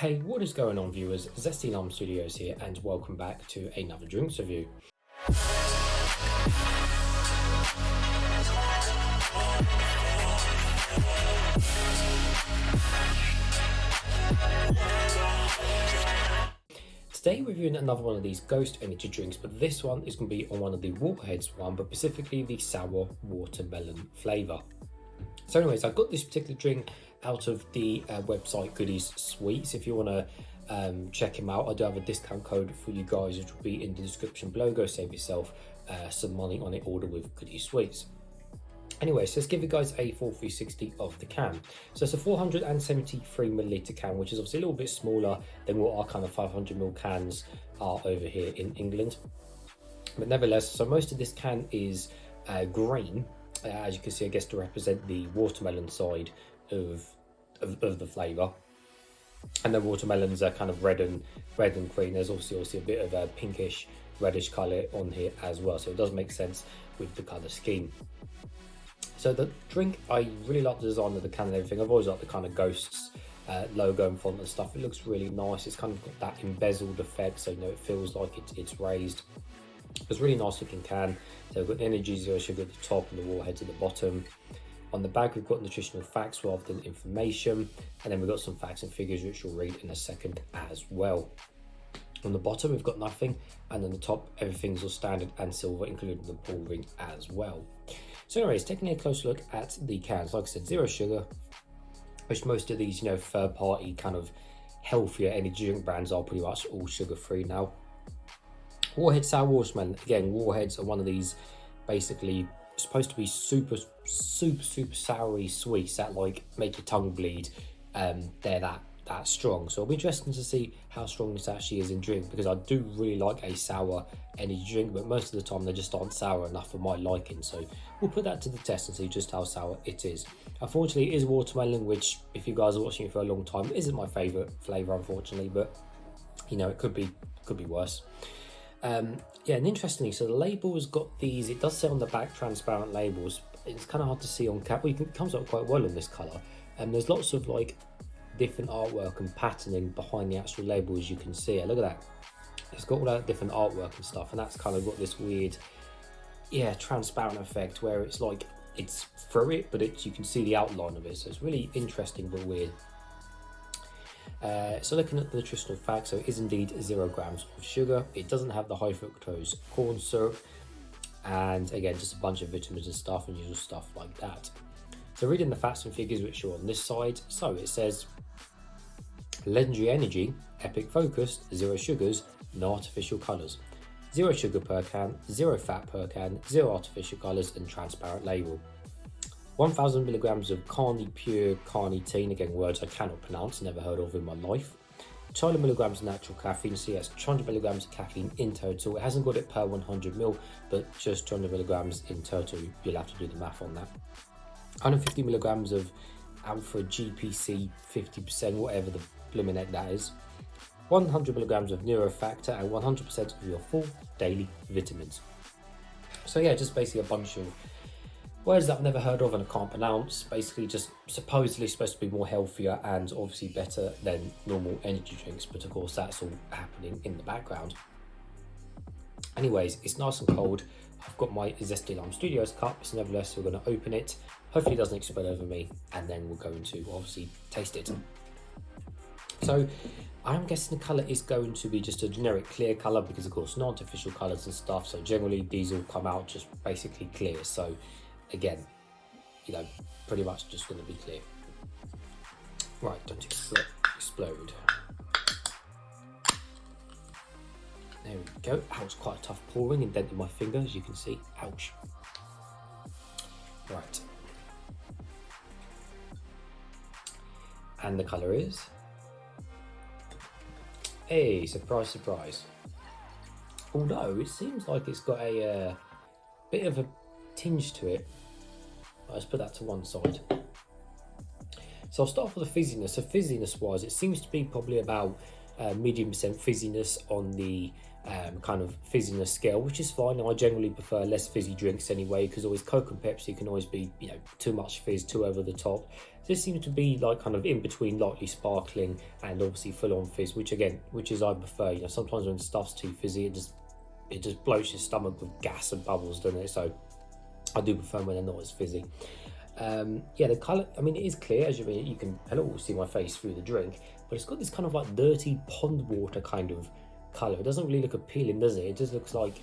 Hey, what is going on, viewers? Zesty Lime Studios here, and welcome back to another drinks review. Today we're reviewing another one of these Ghost Energy drinks, but this one is going to be on one of the Warheads one, but specifically the sour watermelon flavour. So anyways, I got this particular drink out of the website Goodies Sweets. If you want to check them out, I do have a discount code for you guys, which will be in the description below. Go save yourself some money on it order with Goodies Sweets. Anyway, so let's give you guys a full 360 of the can. So it's a 473ml can, which is obviously a little bit smaller than what our kind of 500ml cans are over here in England. But nevertheless, so most of this can is green, as you can see, I guess to represent the watermelon side of the flavour. And the watermelons are kind of red and green. There's also a bit of a pinkish reddish colour on here as well, so it does make sense with the colour scheme. So the drink, I really like the design of the can and everything. I've always liked the kind of Ghosts logo and font and stuff. It looks really nice. It's kind of got that embezzled effect, so it feels like it's raised. It's a really nice looking can. So we've got the energy, zero sugar at the top and the Warheads at the bottom. On the back we've got nutritional facts rather than information, and then we've got some facts and figures which we'll read in a second as well. On the bottom we've got nothing, and on the top everything's all standard and silver, including the pull ring as well. So anyways, taking a close look at the cans, like I said, zero sugar, which most of these third party kind of healthier energy drink brands are pretty much all sugar free now. Warhead sour watermelon, again, Warheads are one of these basically supposed to be super soury sweets that like make your tongue bleed. They're that strong, so it'll be interesting to see how strong this actually is in drink, because I do really like a sour energy drink, but most of the time they just aren't sour enough for my liking, so we'll put that to the test and see just how sour it is. Unfortunately, it is watermelon, which if you guys are watching it for a long time, isn't my favorite flavor, unfortunately, but it could be worse. Yeah, and interestingly, so the label has got these, it does say on the back transparent labels. It's kind of hard to see on cap. Well, it comes up quite well in this color, and there's lots of like different artwork and patterning behind the actual label, as you can see. Look at that, it's got all that different artwork and stuff, and that's kind of got this weird transparent effect where it's like it's through it, but you can see the outline of it, so it's really interesting but weird. So looking at the nutritional facts, so it is indeed 0 grams of sugar. It doesn't have the high fructose corn syrup, and again just a bunch of vitamins and stuff and usual stuff like that. So reading the facts and figures which are on this side, so it says legendary energy, epic focused, 0 sugars, no artificial colours, 0 sugar per can, 0 fat per can, 0 artificial colours, and transparent label. 1000 milligrams of carni pure carnitine, again words I cannot pronounce, never heard of in my life. 200 milligrams of natural caffeine, so yes, 200 milligrams of caffeine in total. It hasn't got it per 100 ml, but just 200 milligrams in total. You'll have to do the math on that. 150 milligrams of alpha GPC 50%, whatever the blooming heck that is. 100 milligrams of neurofactor, and 100% of your full daily vitamins. So yeah, just basically a bunch of words that I've never heard of and I can't pronounce. Basically just supposedly supposed to be more healthier and obviously better than normal energy drinks, but of course that's all happening in the background. Anyways, it's nice and cold. I've got my Zesty Lime Studios cup, so nevertheless we're going to open it. Hopefully it doesn't explode over me, and then we'll go into obviously taste it. So I'm guessing the colour is going to be just a generic clear colour, because of course no artificial colours and stuff, so generally these all come out just basically clear. So again, pretty much just going to be clear. Right, don't explode. There we go. That was quite a tough pouring, indented my finger, as you can see. Ouch. Right. And the colour is, hey, surprise, surprise. Although it seems like it's got a bit of a tinge to it. Let's put that to one side. So I'll start off with the fizziness. So fizziness wise, it seems to be probably about medium percent fizziness on the kind of fizziness scale, which is fine. I generally prefer less fizzy drinks anyway, because always Coke and Pepsi can always be, you know, too much fizz, too over the top. This seems to be like kind of in between, lightly sparkling and obviously full on fizz, which is I prefer. You know, sometimes when stuff's too fizzy, it just bloats your stomach with gas and bubbles, doesn't it? So I do prefer when they're not as fizzy. Yeah, the colour, I mean, it is clear, as you can see my face through the drink, but it's got this kind of like dirty pond water kind of colour. It doesn't really look appealing, does it? It just looks like,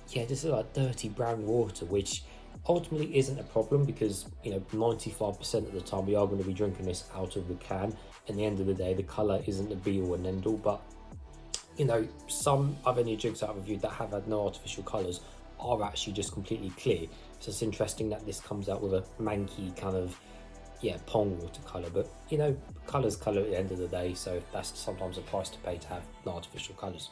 yeah, just like dirty brown water, which ultimately isn't a problem, because, you know, 95% of the time we are going to be drinking this out of the can. At the end of the day, the colour isn't the be all and end all, but, you know, some I've only drinks I've reviewed that have had no artificial colours are actually just completely clear. So it's interesting that this comes out with a manky kind of, yeah, pond water colour. But, you know, colour's colour at the end of the day, so that's sometimes a price to pay to have artificial colours.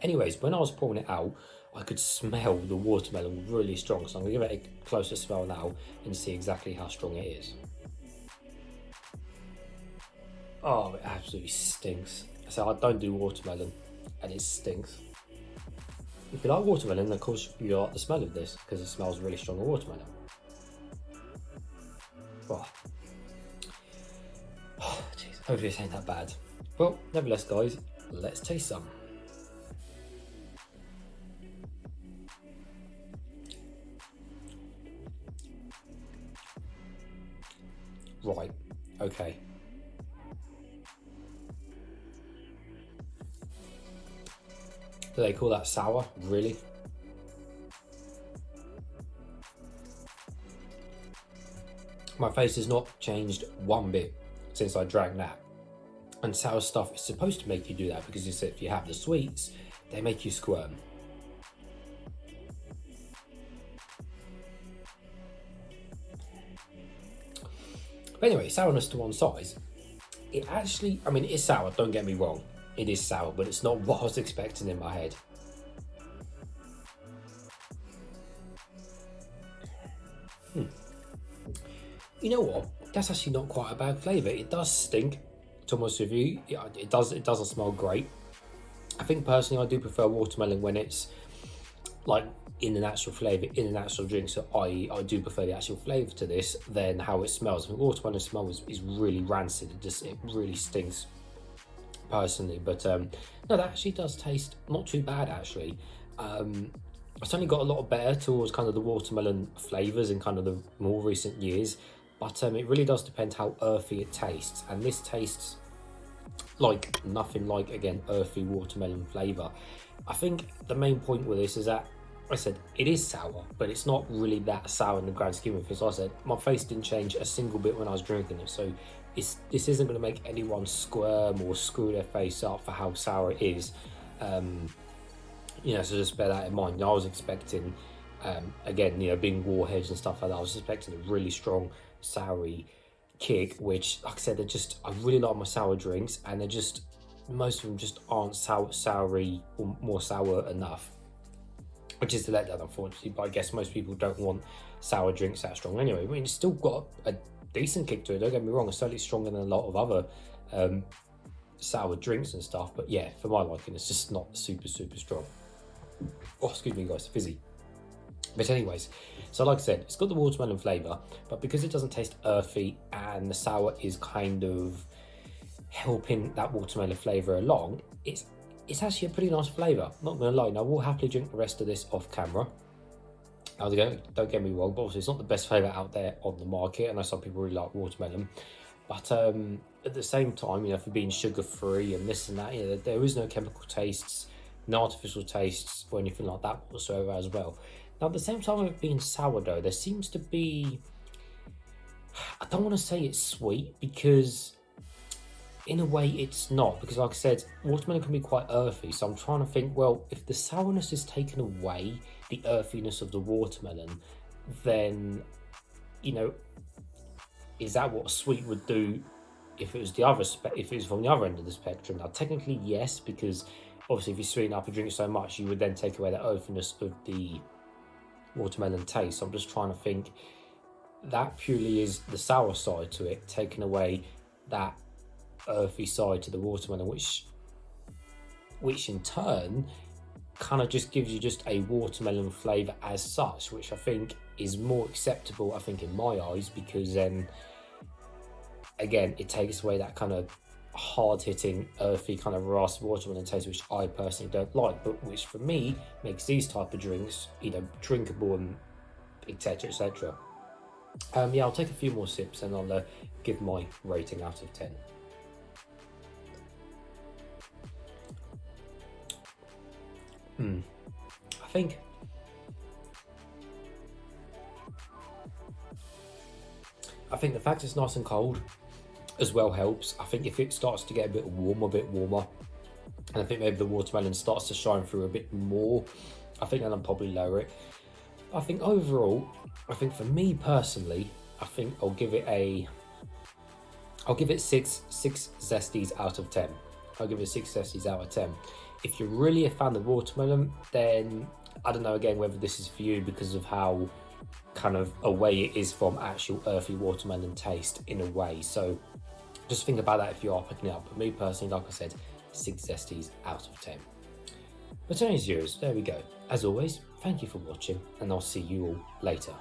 Anyways, when I was pouring it out, I could smell the watermelon really strong, so I'm going to give it a closer smell now and see exactly how strong it is. Oh, it absolutely stinks. So I don't do watermelon, and it stinks. If you like watermelon, of course you like the smell of this, because it smells really strong of watermelon. Oh, jeez, hopefully this ain't that bad. Well, nevertheless, guys, let's taste some. Right, okay. Do they call that sour? Really? My face has not changed one bit since I drank that. And sour stuff is supposed to make you do that, because if you have the sweets, they make you squirm. But anyway, sourness to one side, it actually, I mean, it is sour, don't get me wrong. It is sour, but it's not what I was expecting in my head. You know what? That's actually not quite a bad flavour. It does stink, to be honest with you. It doesn't smell great. I think personally I do prefer watermelon when it's like in an actual flavour, in an actual drink. So I do prefer the actual flavour to this than how it smells. I think watermelon smell is really rancid. It really stinks personally. But no, that actually does taste not too bad actually. It's only got a lot better towards kind of the watermelon flavours in kind of the more recent years. But it really does depend how earthy it tastes. And this tastes like nothing like, again, earthy watermelon flavour. I think the main point with this is that, I said, it is sour, but it's not really that sour in the grand scheme of things. Like I said, my face didn't change a single bit when I was drinking it. So this isn't going to make anyone squirm or screw their face up for how sour it is. You know, so just bear that in mind. I was expecting, again, you know, being Warheads and stuff like that, I was expecting a really strong soury kick, which, like I said, I really like my sour drinks, and most of them just aren't soury or more sour enough, which is the letdown, unfortunately. But I guess most people don't want sour drinks that strong anyway. I mean, it's still got a decent kick to it, don't get me wrong. It's certainly stronger than a lot of other sour drinks and stuff, but yeah, for my liking, it's just not super strong. Oh, excuse me guys, fizzy. But anyways, so like I said, it's got the watermelon flavour, but because it doesn't taste earthy and the sour is kind of helping that watermelon flavour along, it's actually a pretty nice flavour, not gonna lie. Now, we'll happily drink the rest of this off camera. Now, don't get me wrong, but obviously it's not the best flavour out there on the market. I know some people really like watermelon, but at the same time, you know, for being sugar-free and this and that, you know, there is no chemical tastes, no artificial tastes or anything like that whatsoever as well. Now, at the same time, with being sourdough, there seems to be, I don't want to say it's sweet, because in a way it's not, because like I said, watermelon can be quite earthy. So I'm trying to think, well, if the sourness is taken away, the earthiness of the watermelon, then, you know, is that what sweet would do if it was if it was from the other end of the spectrum? Now, technically, yes, because obviously if you sweeten up a drink so much, you would then take away the earthiness of the watermelon taste. So I'm just trying to think, that purely is the sour side to it, taking away that earthy side to the watermelon, which in turn kind of just gives you just a watermelon flavour as such, which I think is more acceptable, I think, in my eyes, because then again it takes away that kind of hard-hitting, earthy, kind of raspy watermelon taste, which I personally don't like, but which for me makes these type of drinks, you know, drinkable and etc, etc. Yeah, I'll take a few more sips and I'll give my rating out of 10. I think the fact it's nice and cold as well helps. I think if it starts to get a bit warmer, and I think maybe the watermelon starts to shine through a bit more, I think then I'll probably lower it. I think overall, I think for me personally, I think I'll give it 6 zesties out of 10. I'll give it 6 zesties out of 10. If you're really a fan of watermelon, then I don't know again whether this is for you because of how kind of away it is from actual earthy watermelon taste in a way. So just think about that if you are picking it up. But me personally, like I said, 6 zesties out of 10. But anyways, viewers, there we go. As always, thank you for watching, and I'll see you all later.